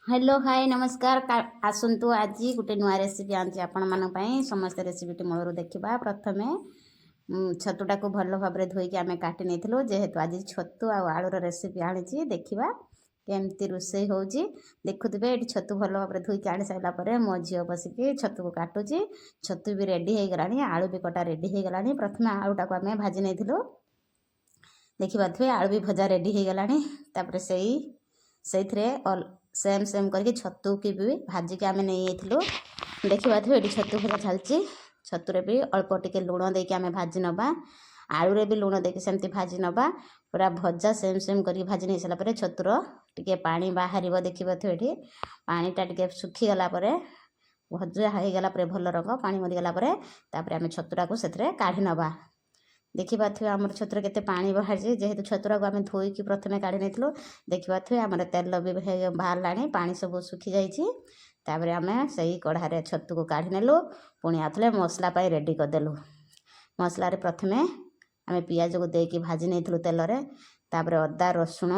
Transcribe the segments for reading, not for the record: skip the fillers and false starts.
Hello hi नमस्कार आसतु आज गोटे नुआ रेसिपी आनी आपण मानी समस्त रेसिपी मूलर देखा प्रथमे छतुटा को भल भाव धोईकी आम काटी नहीं जेहेतु आज छतु आलूर रेसिपी आनी देखा केमती रोषे हो देखुवे ये छतु भल भाव धोईकी आनी सारापर मो झील बसिकी छतु को काटुची छतु भी रेडी हो गलानी आलू भी कटा रेडी हो गलानी प्रथम आलूटा को आम भाजी नहीं देखिए आलू भी भजा रेडी हो गलानी से सेम सेम करके छतु की भी भाजिक आम नहीं देखा ये छतु भजा चलती छतुरे भी अल्प टिके लुण देके आम भाजी नवा आलूरे भी लुण देके सेमती भाजी नवा पूरा भजा सेम सेम करके भाजी नहीं सारापर छतुर टिके पानी बाहर देखिए ये पानीटा टिके सुखीगला भजा हो गला भल रंग पानी मरीगला आम छतुटा को से काढ़ी नवा देखिए आम छतुर के पानी बाहर जेहेतु छतुरा को आम धोईकी प्रथम काढ़ी नहीं देखिए आम तेल भी बाहर पानी सब सुखी जापर आम से कढ़ारे छतु को काढ़ी नेलु पुणी आथले मसला रेडी करदेलु मसला प्रथम आम पियाज को देकी भाजी नहीं तेल तापर अदा रसुण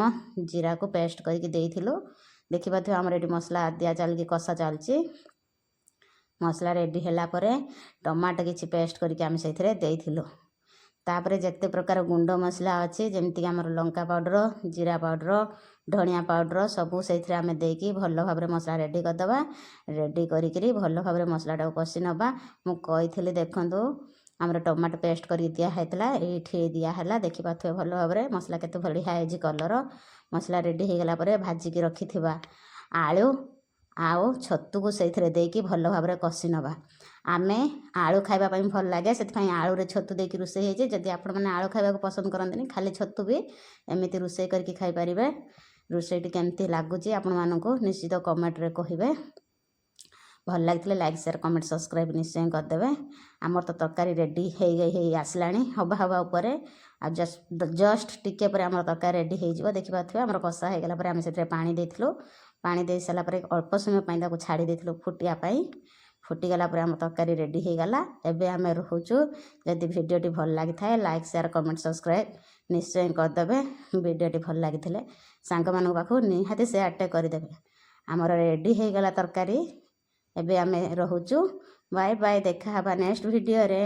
जीरा को पेस्ट करके देखिए आम ये मसला दिया चलिए कषा चलती मसला रेडी है टमाटो किसी पेस्ट करके आम से तापर जिते प्रकार गुंड मसला अच्छे जमीक आम लंका पाउडर जीरा पाउडर धनिया पाउडर सबू से आम देकी भल भाव मसला रेडी करदे रेडी करी भल भाव मसलाटा को कषि नवा मुझे देखु आमर टमाटो पेस्ट कर दिखाला ये दिहला देखिए भल भाव मसला केते बढ़िया है कलर मसला रेडी हो गला भाजिकी रखि आलू आउ छतु को से भल भाव कषि नवा आम आलू खावाई भल लगे से आलू छतु देकी रोषे होती जदि आपण मैंने आलू खावा पसंद करते खाली छतु भी एमती रोषे करके खाईपारे रोषेटी केमती लगुच आपण मानक निश्चित कमेंट्रे कहे भल लगे लाइक शेयर कमेंट सब्सक्राइब निश्चय करदे आमर तो तरकारी रेडी हो आसला हवा हवा उपर जस्ट टिके पर आम तरकारी रेडी हो देखिए आम कषा हो गला आम से पानी देलु पानी दे सारापर अल्प समय छाड़ी देलु फुटियापाई फुटीगला आम तरकारी रेडी हो गला एबे आम रोचु जदि भिडियोटी भल लगी था लाइक शेयर कमेंट सब्सक्राइब निश्चय करदे भिडियोटी भल लगी सांग मान पाखु निहाती शेयरटे करदे आमर रेडी हो गला तरकारी एबे आम रोचु बाय बाय देखा नेक्स्ट वीडियो रे।